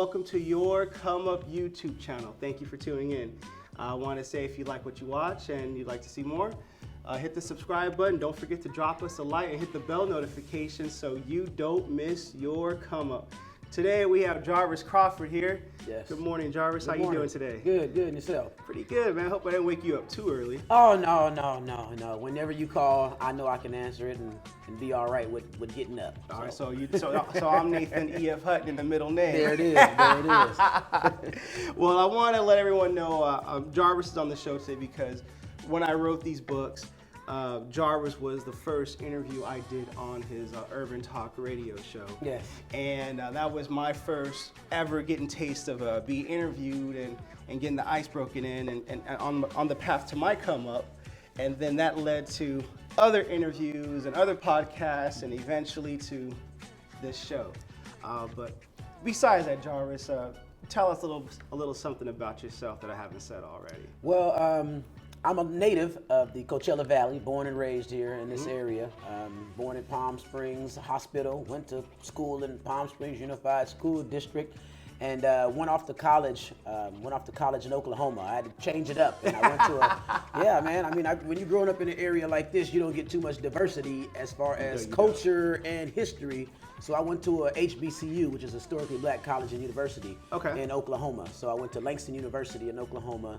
welcome to your Come Up YouTube channel. Thank you for tuning in. I want to say if you like what you watch and you'd like to see more, hit the subscribe button. Don't forget to drop us a like and hit the bell notification so you don't miss your come up. Today we have Jarvis Crawford here. Yes. Good morning, Jarvis. How you doing today? Good, and yourself? Pretty good, man. Hope I didn't wake you up too early. Oh, no. Whenever you call, I know I can answer it and be all right with getting up. All right, so I'm Nathan E.F. Hutton in the middle name. There it is. Well, I want to let everyone know Jarvis is on the show today because when I wrote these books, Jarvis was the first interview I did on his Urban Talk radio show. Yes. And that was my first ever getting taste of being interviewed and getting the ice broken in and on the path to my come up. And then that led to other interviews and other podcasts and eventually to this show. But besides that, Jarvis, tell us a little something about yourself that I haven't said already. Well, I'm a native of the Coachella Valley, born and raised here in this area. Born in Palm Springs Hospital, went to school in Palm Springs Unified School District, and went off to college in Oklahoma. I had to change it up, and I went to when you're growing up in an area like this, you don't get too much diversity as far as culture and history. So I went to a HBCU, which is Historically Black College and University in Oklahoma. So I went to Langston University in Oklahoma.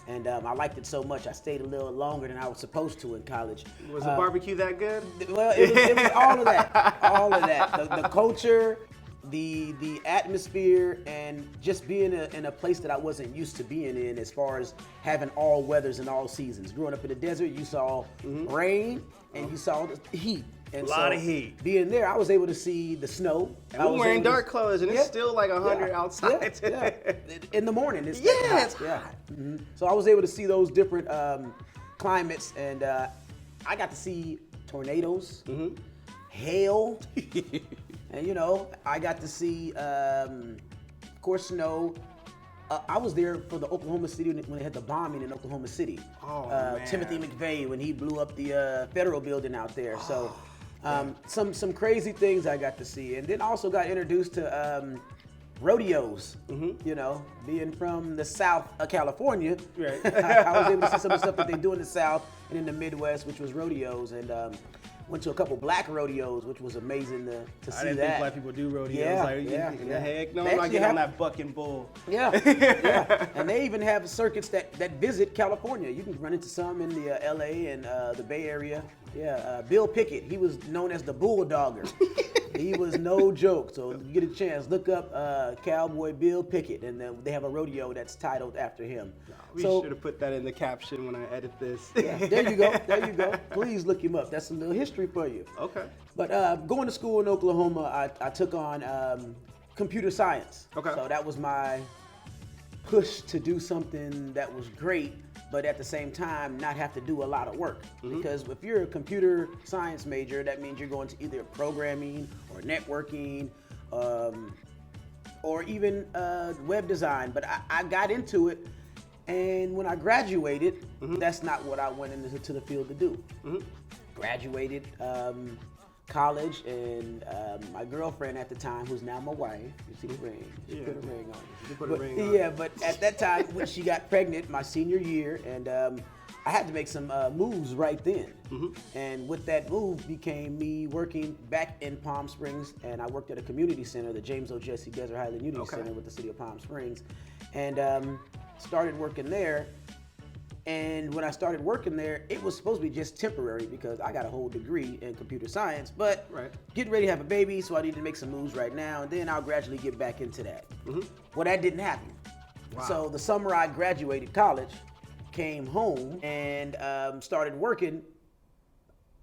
And I liked it so much, I stayed a little longer than I was supposed to in college. Was the barbecue that good? Well, it was all of that. The culture, the atmosphere, and just being in a place that I wasn't used to being in as far as having all weathers and all seasons. Growing up in the desert, you saw rain and you saw the heat. And a lot of heat. Being there, I was able to see the snow. And we're wearing dark clothes, and it's still like 100 outside. Yeah. In the morning, it's it's hot. Yeah. Mm-hmm. So I was able to see those different climates, and I got to see tornadoes, hail, and I got to see, of course, snow. I was there for the Oklahoma City when they had the bombing in Oklahoma City. Oh, man. Timothy McVeigh when he blew up the federal building out there. So some crazy things I got to see, and then also got introduced to rodeos. Being from the South of California, right. I was able to see some of the stuff that they do in the South and in the Midwest, which was rodeos, and went to a couple black rodeos, which was amazing to see that. I didn't think black people do rodeos. Heck no, I'm not getting on that buck and bull. Yeah. And they even have circuits that visit California. You can run into some in the LA and the Bay Area. Bill Pickett, he was known as the Bulldogger. He was no joke. So if you get a chance, look up Cowboy Bill Pickett, and then they have a rodeo that's titled after him. We should have put that in the caption when I edit this. Yeah, there you go. Please look him up. That's a little history for you. Okay. But going to school in Oklahoma, I took on computer science. Okay. So that was my push to do something that was great, but at the same time not have to do a lot of work. Because if you're a computer science major, that means you're going to either programming or networking, or even web design. But I got into it, and when I graduated, that's not what I went into the field to do. Graduated college, and my girlfriend at the time, who's now my wife, you see the ring, she put a ring on. You put a ring on. Yeah, but at that time, when she got pregnant, my senior year, and I had to make some moves right then. And with that move became me working back in Palm Springs, and I worked at a community center, the James O. Jesse Desert Highland Unity Center with the city of Palm Springs, and started working there. And when I started working there, it was supposed to be just temporary because I got a whole degree in computer science, but getting ready to have a baby, so I need to make some moves right now, and then I'll gradually get back into that. Well, that didn't happen. Wow. So the summer I graduated college, came home, and started working.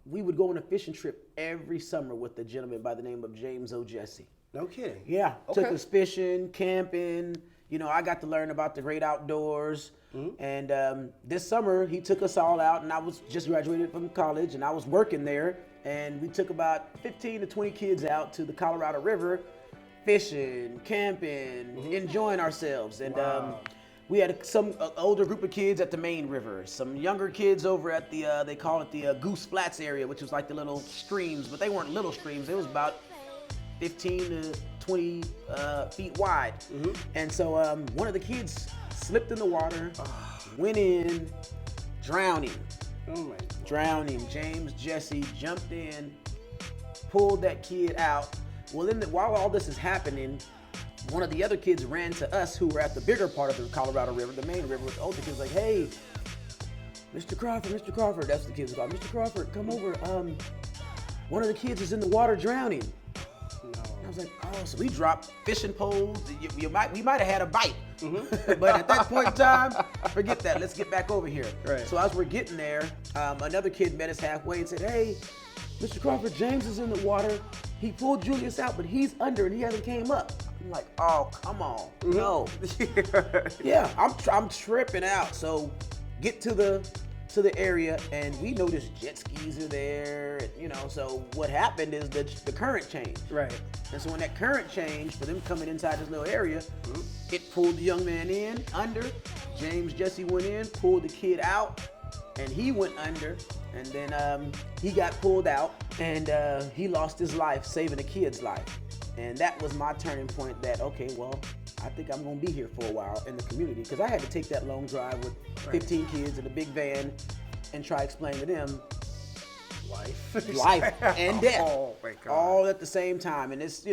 We would go on a fishing trip every summer with a gentleman by the name of James O. Jesse. No kidding. Yeah, took us fishing, camping. I got to learn about the great outdoors. And this summer, he took us all out, and I was just graduated from college, and I was working there, and we took about 15 to 20 kids out to the Colorado River, fishing, camping, enjoying ourselves. And we had some older group of kids at the main river, some younger kids over at the, they call it the Goose Flats area, which was like the little streams, but they weren't little streams. It was about 15 to 20 feet wide. And so one of the kids slipped in the water, went in, drowning. Oh my God. Drowning. James Jesse jumped in, pulled that kid out. Well, while all this is happening, one of the other kids ran to us who were at the bigger part of the Colorado River, the main river with the older kids, like, hey, Mr. Crawford, that's what the kids called. Mr. Crawford, come over. One of the kids is in the water drowning. No. I was like, oh, so we dropped fishing poles. We might have had a bite. But at that point in time, forget that. Let's get back over here. Right. So as we're getting there, another kid met us halfway and said, hey, Mr. Crawford, James is in the water. He pulled Julius out, but he's under and he hasn't came up. I'm like, oh, come on. No. Yeah, I'm tripping out. So get to the area and we noticed jet skis are there, so what happened is the current changed. Right. And so when that current changed, for them coming inside this little area, it pulled the young man in, under. James Jesse went in, pulled the kid out, and he went under. And then he got pulled out, and he lost his life saving a kid's life. And that was my turning point that, okay, well, I think I'm gonna be here for a while in the community, because I had to take that long drive with 15 kids in a big van and try to explain to them life and death, Oh my God. all at the same time. And it's,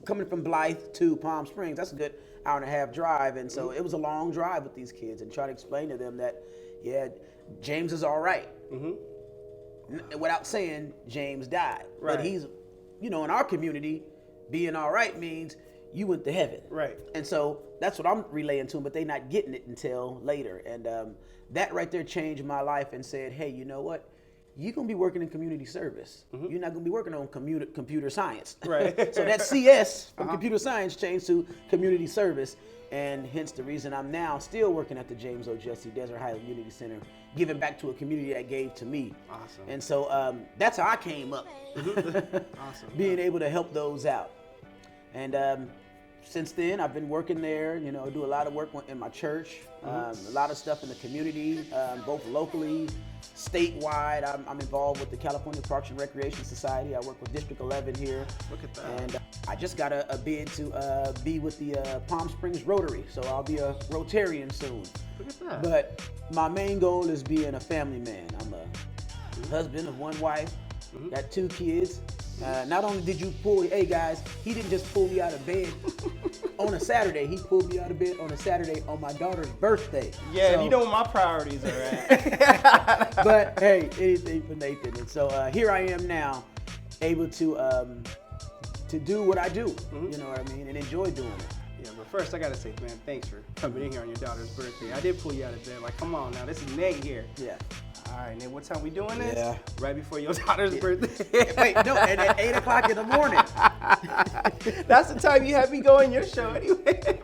coming from Blythe to Palm Springs, that's a good hour and a half drive. And so it was a long drive with these kids and try to explain to them that, yeah, James is all right. Without saying James died. Right. But he's, in our community, being all right means you went to heaven. Right. And so that's what I'm relaying to them, but they're not getting it until later. And that right there changed my life and said, hey, you know what? You're going to be working in community service. You're not going to be working on computer science. Right. So that CS from computer science changed to community service. And hence the reason I'm now still working at the James O. Jesse Desert Highland Community Center, giving back to a community that gave to me. Awesome. And so that's how I came up. Awesome. Being able to help those out. And since then, I've been working there, do a lot of work in my church, a lot of stuff in the community, both locally, statewide. I'm involved with the California Parks and Recreation Society. I work with District 11 here. Look at that. And I just got a bid to be with the Palm Springs Rotary, so I'll be a Rotarian soon. Look at that. But my main goal is being a family man. I'm a husband of one wife, got 2 kids. Not only did you hey guys, he didn't just pull me out of bed on a Saturday, he pulled me out of bed on a Saturday on my daughter's birthday. Yeah, so, you know where my priorities are at. But hey, anything for Nathan. And so here I am now, able to do what I do, you know what I mean, and enjoy doing it. Yeah, but first I gotta say, man, thanks for coming in here on your daughter's birthday. I did pull you out of bed, like, come on now, this is Nate here. Yeah. All right, Nate, what time we doing this? Yeah. Right before your daughter's birthday. Wait, no, and at 8 o'clock in the morning. That's the time you had me go on your show anyway.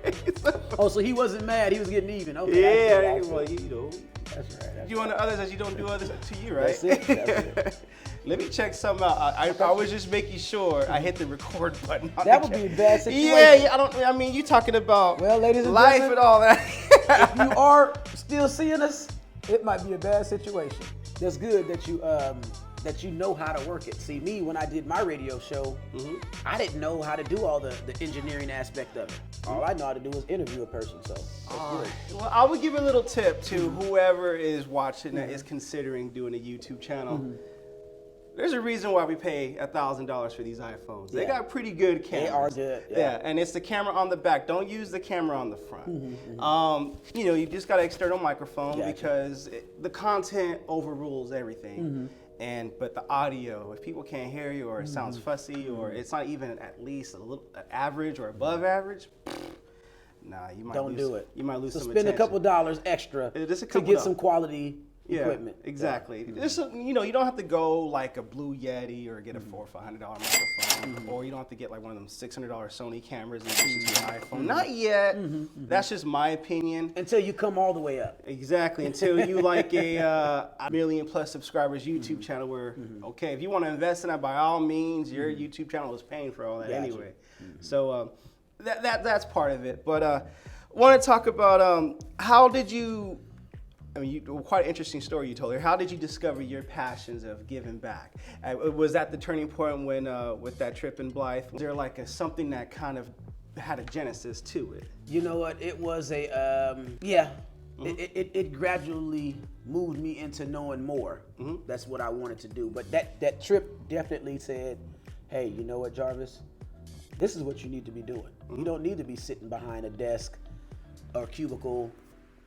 Oh, so he wasn't mad, he was getting even. Okay. Yeah, I see. well, you know. That's right. You on the others as you don't do others to you, right? That's it. Let me check something out. I was just making sure I hit the record button. On That the would be camera. a bad situation. Yeah, I mean, you talking about Well, ladies and life gentlemen, and all that. if you are still seeing us, it might be a bad situation. That's good that you know how to work it. See, me, when I did my radio show, I didn't know how to do all the engineering aspect of it. All I know how to do is interview a person, so that's good. Well, I would give a little tip to whoever is watching that is considering doing a YouTube channel. There's a reason why we pay $1,000 for these iPhones. They Yeah. got pretty good cameras. They are good, yeah. Yeah, and it's the camera on the back. Don't use the camera on the front. You just got an external microphone Gotcha. because the content overrules everything. But the audio, if people can't hear you or it sounds fussy or it's not even at least a little average or above average, nah, you might Don't lose, do it. You might lose So some spend a attention. couple dollars extra Just a to couple get dollars. some quality equipment. Exactly. There's some, you don't have to go like a Blue Yeti or get a $400 or $500 microphone, or you don't have to get like one of them $600 Sony cameras and use your iPhone. Not yet. That's just my opinion. Until you come all the way up. Exactly. Until you like a million plus subscribers YouTube channel where, okay, if you want to invest in that, by all means, your YouTube channel is paying for all that Gotcha. anyway. So that's part of it. But want to talk about how did you I mean, quite an interesting story you told her. How did you discover your passions of giving back? Was that the turning point when, with that trip in Blythe? Was there like something that kind of had a genesis to it? You know what? It was a, it gradually moved me into knowing more. That's what I wanted to do. But that trip definitely said, hey, you know what, Jarvis? This is what you need to be doing. You don't need to be sitting behind a desk or cubicle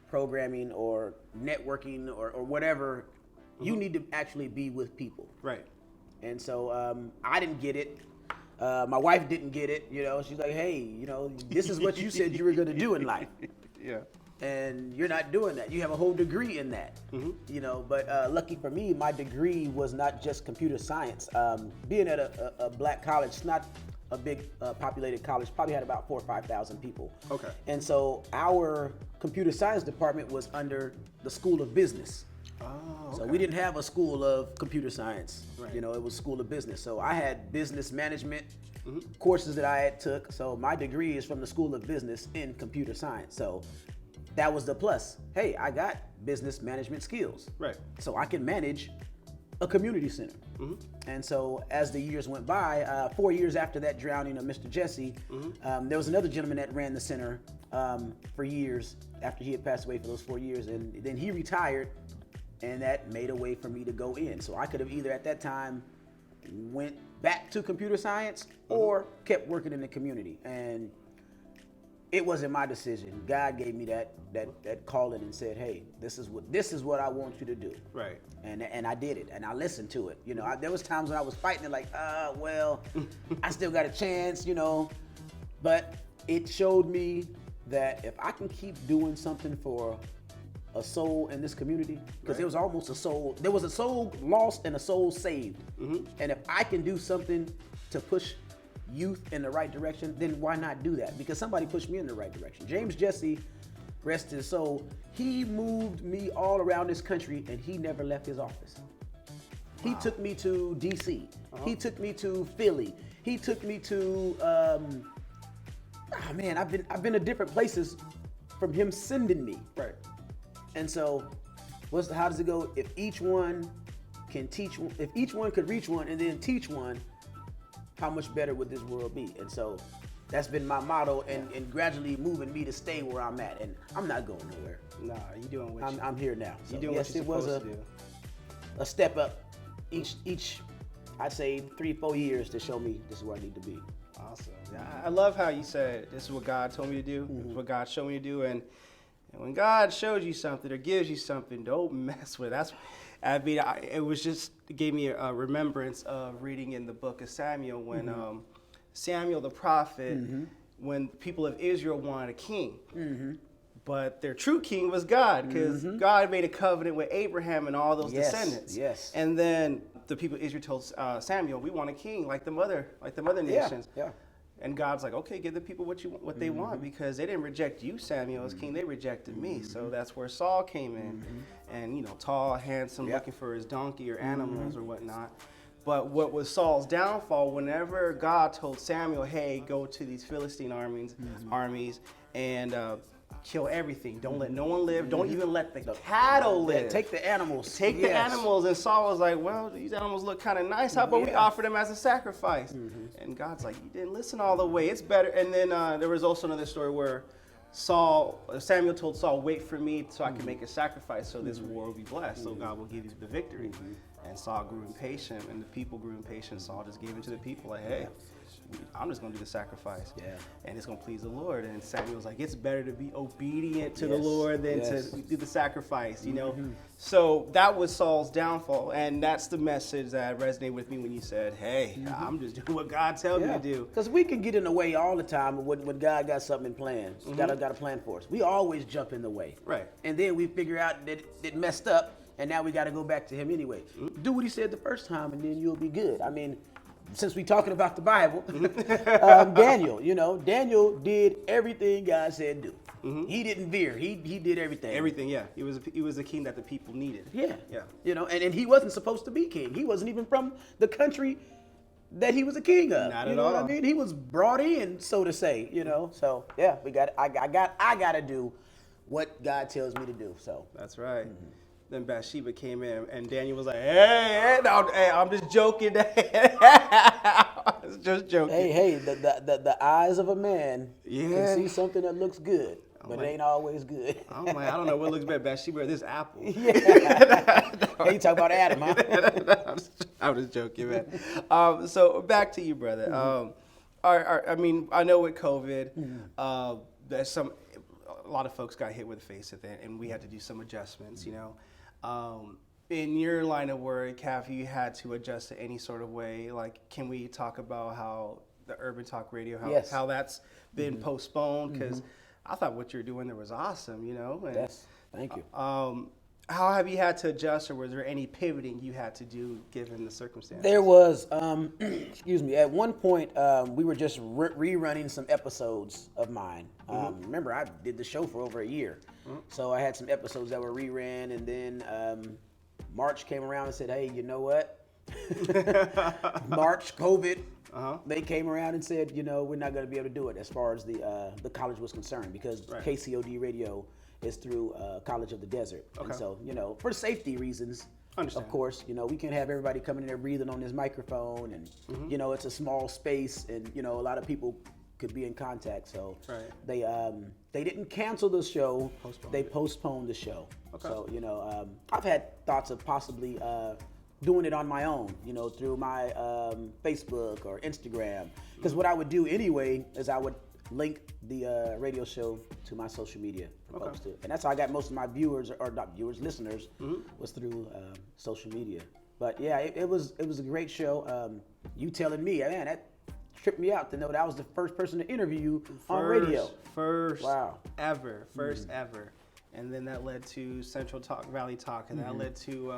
programming or networking or whatever. You need to actually be with people. Right. And so I didn't get it. My wife didn't get it. You know, she's like, hey, you know, this is what you said you were going to do in life. Yeah. And you're not doing that. You have a whole degree in that. You know, but lucky for me, my degree was not just computer science. Being at a black college, it's not a big populated college, probably had about 4,000 or 5,000 people. Okay. And so our computer science department was under the School of Business. Oh, okay. So we didn't have a school of computer science. Right. You know, it was School of Business. So I had business management courses that I had took. So my degree is from the School of Business in computer science. So that was the plus. Hey, I got business management skills. Right. So I can manage a community center. And so as the years went by, 4 years after that drowning of Mr. Jesse, there was another gentleman that ran the center for years after he had passed away for those 4 years. And then he retired, and that made a way for me to go in. So I could have either at that time went back to computer science or kept working in the community. And it wasn't my decision. God gave me that calling and said, hey, this is what I want you to do. Right. And I did it, and I listened to it. You know, there was times when I was fighting it like, well, I still got a chance, you know. But it showed me that if I can keep doing something for a soul in this community, because there was almost a soul, there was a soul lost and a soul saved. And if I can do something to push youth in the right direction, then why not do that? Because somebody pushed me in the right direction. James Jesse, rest his soul, he moved me all around this country, and he never left his office. He took me to DC. He took me to Philly. He took me to I've been to different places from him sending me. Right. And so how does it go? If each one can teach, if each one could reach one and then teach one, how much better would this world be? And so that's been my motto, and gradually moving me to stay where I'm at. And I'm not going nowhere. Nah, you doing what I'm here now. So you doing yes, what you're it was supposed to do. a step up each I'd say 3-4 years to show me this is where I need to be. Awesome. Yeah, I love how you said this is what God told me to do. This is what God showed me to do. And when God shows you something or gives you something, don't mess with it. It gave me a remembrance of reading in the book of Samuel when Samuel the prophet, when the people of Israel wanted a king. But their true king was God, because God made a covenant with Abraham and all those descendants. Yes. And then the people of Israel told Samuel, "We want a king like the mother nations." Yeah. And God's like, "Okay, give the people what they want, because they didn't reject you, Samuel, as king. They rejected me." So that's where Saul came in, and tall, handsome, looking for his donkey or animals or whatnot. But what was Saul's downfall? Whenever God told Samuel, "Hey, go to these Philistine armies, and kill everything. Don't let no one live. Don't even let the cattle live. Take the animals. Take the animals." And Saul was like, "Well, these animals look kind of nice. How about we offer them as a sacrifice?" And God's like, "You didn't listen all the way. It's better." And then there was also another story where Samuel told Saul, "Wait for me so I can make a sacrifice, so this war will be blessed. So God will give you the victory." And Saul grew impatient, and the people grew impatient. Saul just gave it to the people, like, "Hey, I'm just going to do the sacrifice, and it's going to please the Lord." And Samuel was like, "It's better to be obedient to the Lord than to do the sacrifice, you know." So that was Saul's downfall, and that's the message that resonated with me when you said, "Hey, I'm just doing what God tells me to do." Because we can get in the way all the time when God got something in plan. Got a plan for us. We always jump in the way, right? And then we figure out that it messed up, and now we got to go back to Him anyway. Do what He said the first time, and then you'll be good. I mean, since we're talking about the Bible, Daniel did everything God said do. He didn't veer. He did everything. Everything, yeah. He was the king that the people needed. Yeah. And he wasn't supposed to be king. He wasn't even from the country that he was a king of. Not you at know all. What I mean? He was brought in, so to say. So yeah, I got to do what God tells me to do. So That's right. Then Bathsheba came in, and Daniel was like, "Hey, no, hey, I'm just joking. I was just joking." hey, the eyes of a man Yeah. can see something that looks good, but it ain't always good. I'm like, I don't know what looks better, Bathsheba or this apple. Hey, you talk about Adam, huh? I'm just joking, man. So back to you, brother. I mean, I know with COVID, there's a lot of folks got hit with the face of it, and we had to do some adjustments, you know. In your line of work, have you had to adjust to any sort of way? Like, can we talk about how the Urban Talk Radio, how that's been postponed? Because I thought what you were doing there was awesome, you know. And, Yes, thank you. how have you had to adjust, or was there any pivoting you had to do given the circumstances? There was, excuse me, at one point we were just rerunning some episodes of mine. Remember, I did the show for over a year. So I had some episodes that were reran, and then March came around and said, hey, you know what? March, COVID, they came around and said, you know, we're not going to be able to do it as far as the college was concerned, because KCOD radio is through College of the Desert. Okay. And so, you know, for safety reasons, of course, you know, we can't have everybody coming in there breathing on this microphone, and, you know, it's a small space, and, you know, a lot of people could be in contact. So they didn't cancel the show, they postponed the show. Okay. So, you know, I've had thoughts of possibly doing it on my own, you know, through my Facebook or Instagram. Because what I would do anyway is I would link the radio show to my social media for folks to, and that's how I got most of my viewers, or not viewers, listeners, was through social media. But yeah, it was a great show. You telling me, man, that tripped me out to know that I was the first person to interview you on radio. First ever. And then that led to Central Talk, Valley Talk, and that led to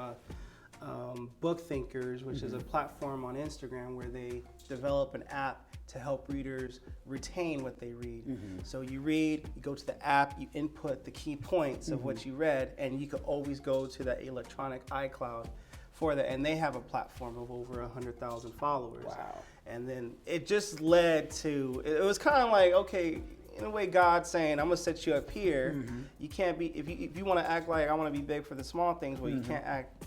Book Thinkers, which is a platform on Instagram where they develop an app to help readers retain what they read. So you read, you go to the app, you input the key points of what you read, and you can always go to that electronic iCloud for that. And they have a platform of over 100,000 followers. Wow. And then it just led to, it was kind of like, okay, in a way, God's saying, I'm gonna set you up here. You can't be, if you want to act like I want to be big for the small things, well, you can't act.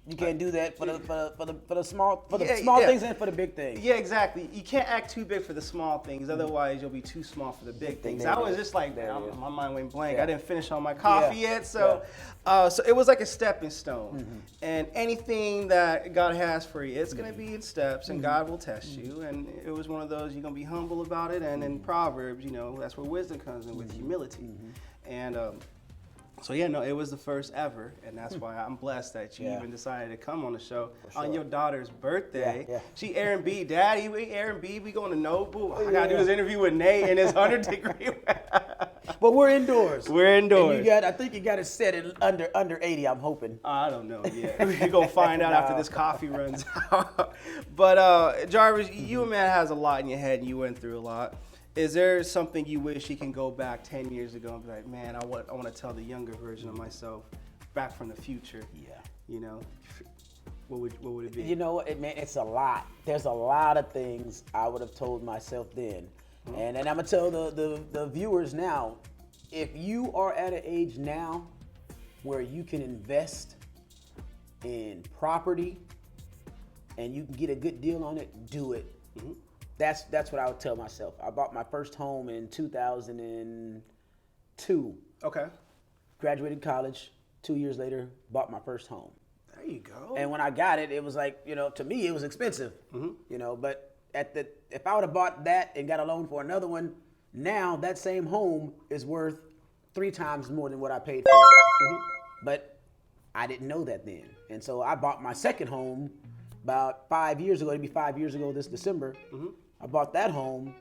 You can't do that for the small things and for the big things. Yeah, exactly. You can't act too big for the small things, otherwise you'll be too small for the big things. I was just like, my mind went blank. I didn't finish on my coffee yet, so so it was like a stepping stone. And anything that God has for you, it's gonna be in steps, and God will test you. And it was one of those, you're gonna be humble about it. And in Proverbs, you know, that's where wisdom comes in, with humility. And so yeah, no, it was the first ever, and that's why I'm blessed that you even decided to come on the show on your daughter's birthday. She Aaron B, Daddy, we Aaron B, we going to Nobu. I gotta do this interview with Nate in his 100-degree. But we're indoors. We're indoors. And I think you got it set at under 80. I'm hoping. I don't know yet. We're gonna find out after this coffee runs out. But Jarvis, you and man has a lot in your head, and you went through a lot. Is there something you wish you can go back 10 years ago and be like, man, I want to tell the younger version of myself back from the future? Yeah. You know, what would it be? You know, man, it's a lot. There's a lot of things I would have told myself then. And I'm going to tell the viewers now, if you are at an age now where you can invest in property and you can get a good deal on it, do it. That's what I would tell myself. I bought my first home in 2002. Okay. Graduated college. 2 years later, bought my first home. There you go. And when I got it, it was like, you know, to me, it was expensive. You know, but if I would have bought that and got a loan for another one, now that same home is worth 3 times more than what I paid for it. But I didn't know that then. And so I bought my second home about 5 years ago. It'd be 5 years ago this December. I bought that home,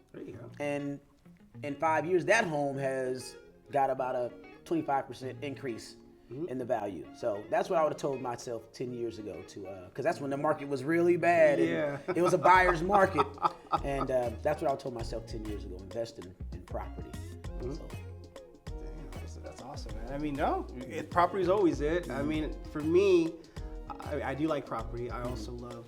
and in 5 years, that home has got about a 25% increase in the value. So that's what I would have told myself 10 years ago, because that's when the market was really bad. And it was a buyer's market, and that's what I told myself 10 years ago: invest in property. So. That's awesome, man. I mean, property is always it. I mean, for me, I do like property. I also love,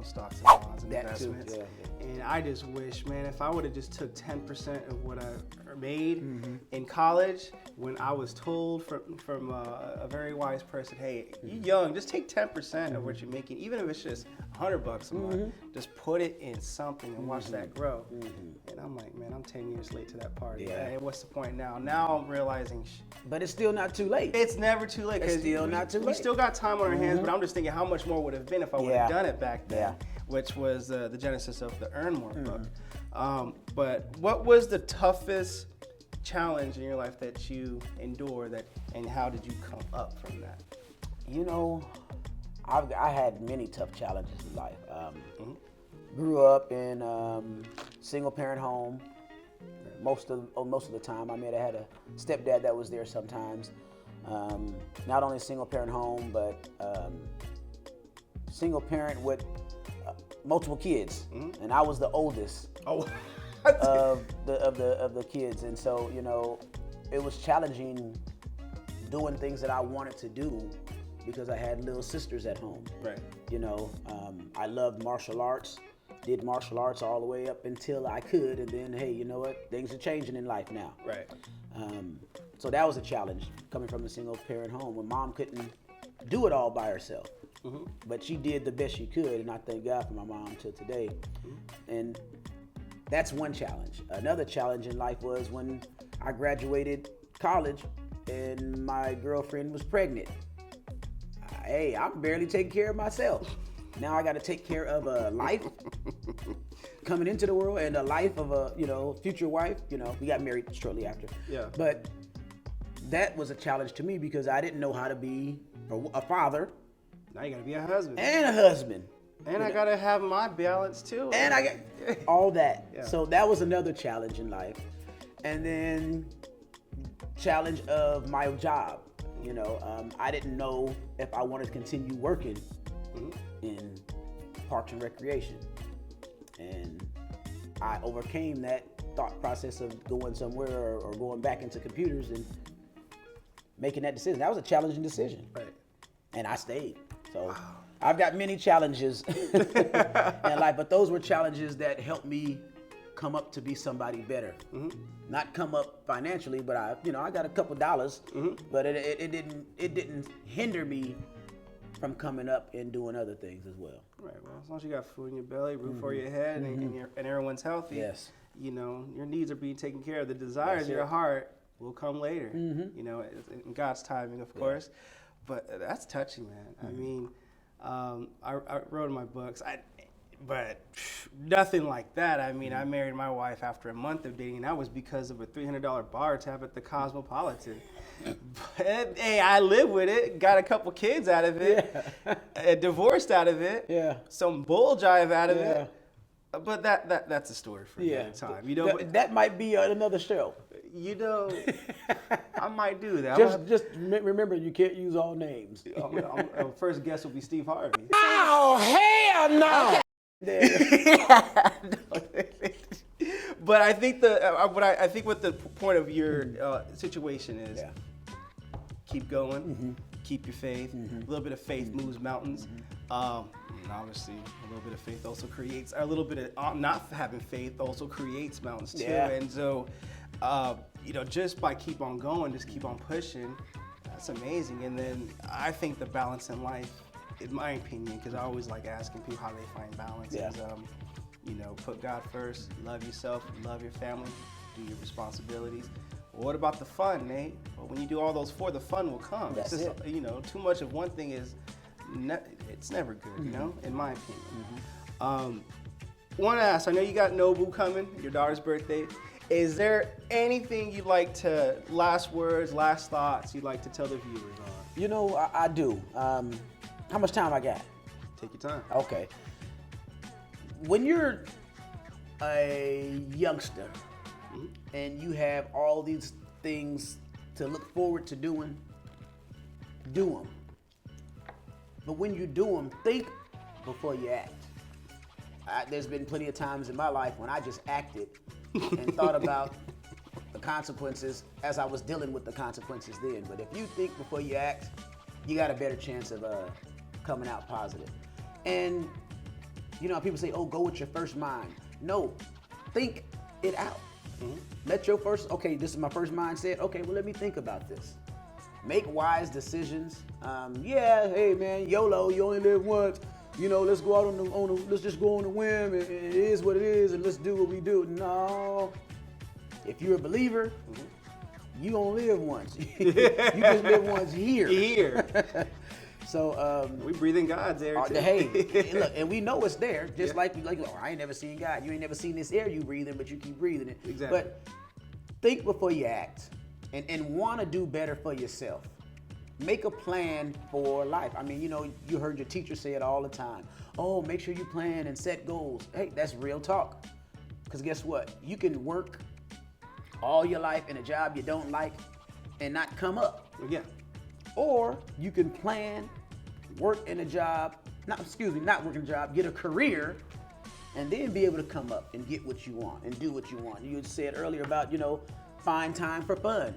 stocks and bonds and investments. And I just wish, man, if I would have just took 10% of what I made in college, when I was told from a very wise person, hey, you're young, just take 10% of what you're making, even if it's just $100 a month, just put it in something and watch that grow. And I'm like, man, I'm 10 years late to that party. Yeah. And what's the point now? Now I'm realizing, But it's still not too late. it's never too late. It's still not too We late. still got time on our hands, but I'm just thinking how much more would have been if I would have done it back then, which was the genesis of the Earn More book. But what was the toughest challenge in your life that you endured, and how did you come up from that? You know, I had many tough challenges in life. Grew up in single parent home. Most of the time, I may have had a stepdad that was there sometimes. Not only single parent home, but single parent with multiple kids, and I was the oldest of the kids, and so it was challenging doing things that I wanted to do because I had little sisters at home. Right. I loved martial arts. Did martial arts all the way up until I could, and then hey, you know what? Things are changing in life now. Right. So that was a challenge coming from a single parent home when mom couldn't do it all by herself. But she did the best she could, and I thank God for my mom till today. And that's one challenge. Another challenge in life was when I graduated college and my girlfriend was pregnant. Hey, I'm barely taking care of myself. Now I got to take care of a life coming into the world and a life of a future wife. We got married shortly after. Yeah. But that was a challenge to me because I didn't know how to be a father. Now you gotta be a husband. And a husband. And I gotta have my balance too. And I got all that. Yeah. So that was another challenge in life. And then challenge of my job. I didn't know if I wanted to continue working in Parks and Recreation. And I overcame that thought process of going somewhere or going back into computers and making that decision. That was a challenging decision. Right. And I stayed. So I've got many challenges in life, but those were challenges that helped me come up to be somebody better. Not come up financially, but I got a couple dollars, but it didn't hinder me from coming up and doing other things as well. Right. Well, as long as you got food in your belly, roof over your head, and everyone's healthy, yes, your needs are being taken care of. The desires of your heart will come later. In God's timing, of course. But that's touching, man. I mean, I wrote in my books, but nothing like that. I mean, I married my wife after a month of dating, and that was because of a $300 bar tab at the Cosmopolitan. But hey, I live with it, got a couple kids out of it, divorced out of it, some bull jive out of it. But that's a story for another time. That might be another show. I might do that. Just remember, you can't use all names. First guest will be Steve Harvey. Oh, hell no! But I think what the point of your situation is, keep going, keep your faith. A little bit of faith moves mountains. And obviously, a little bit of faith also creates, a little bit of not having faith also creates mountains too. And so, just by keep on going, just keep on pushing, that's amazing. And then I think the balance in life, in my opinion, because I always like asking people how they find balance, is put God first, love yourself, love your family, do your responsibilities. Well, what about the fun, Nate? Well, when you do all those four, the fun will come. That's it's just, too much of one thing is, it's never good, in my opinion. Want to ask, I know you got Nobu coming, your daughter's birthday. Is there anything you'd like to, last words, last thoughts you'd like to tell the viewers on? I do. How much time I got? Take your time. Okay. When you're a youngster and you have all these things to look forward to doing, do them. But when you do them, think before you act. There's been plenty of times in my life when I just acted and thought about the consequences as I was dealing with the consequences then. But if you think before you act, you got a better chance of coming out positive. And people say, oh, go with your first mind. No, think it out. Let your first, okay, this is my first mindset. Okay, well, let me think about this. Make wise decisions. Yeah, hey man, YOLO, you only live once. You know, let's go out on the let's just go on the whim. And it is what it is, and let's do what we do. No, if you're a believer, you don't live once. You just live once here. Here. So we breathing God's air too. hey, look, and we know it's there. Just like oh, I ain't never seen God. You ain't never seen this air you breathing, but you keep breathing it. Exactly. But think before you act, and want to do better for yourself. Make a plan for life. I mean, you know, you heard your teacher say it all the time. Oh, make sure you plan and set goals. Hey, that's real talk. Because guess what? You can work all your life in a job you don't like and not come up. Yeah. Or you can plan, work in a job, not work in a job, get a career, and then be able to come up and get what you want and do what you want. You said earlier about, you know, find time for fun.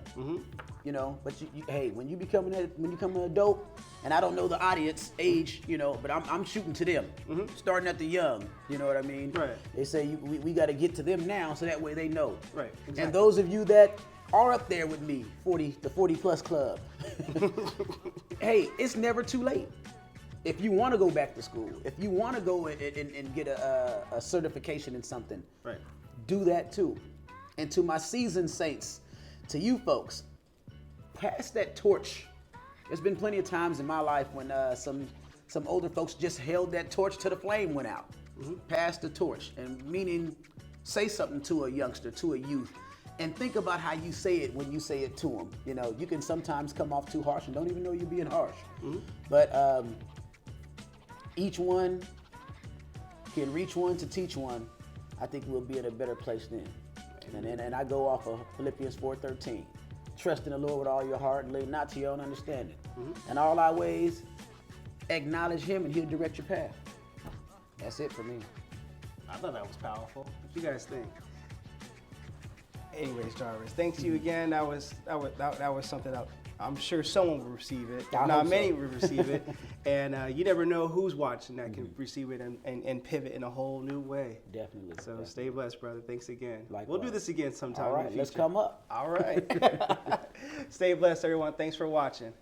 You know, but hey, when you become an adult, and I don't know the audience age, you know, but I'm shooting to them, starting at the young. You know what I mean? Right. They say we got to get to them now, so that way they know. Right. Exactly. And those of you that are up there with me, the 40 plus club, hey, it's never too late. If you want to go back to school, if you want to go and get a certification in something, right, do that too. And to my seasoned saints, to you folks, pass that torch. There's been plenty of times in my life when some older folks just held that torch till the flame went out. Pass the torch, and meaning say something to a youngster, to a youth, and think about how you say it when you say it to them. You know, you can sometimes come off too harsh and don't even know you're being harsh. But each one can reach one to teach one. I think we'll be in a better place then. And I go off of Philippians 4:13. Trust in the Lord with all your heart and lean not to your own understanding. In all our ways, acknowledge him and he'll direct your path. That's it for me. I thought that was powerful. What you guys think? Anyways, Jarvis, thanks to you again. That was something that I'm sure someone will receive it. I Not hope many so. will receive it. And you never know who's watching that can receive it and pivot in a whole new way. Definitely. So stay blessed, brother. Thanks again. Likewise. We'll do this again sometime. All in right, the let's future. come up. All right. Stay blessed, everyone. Thanks for watching.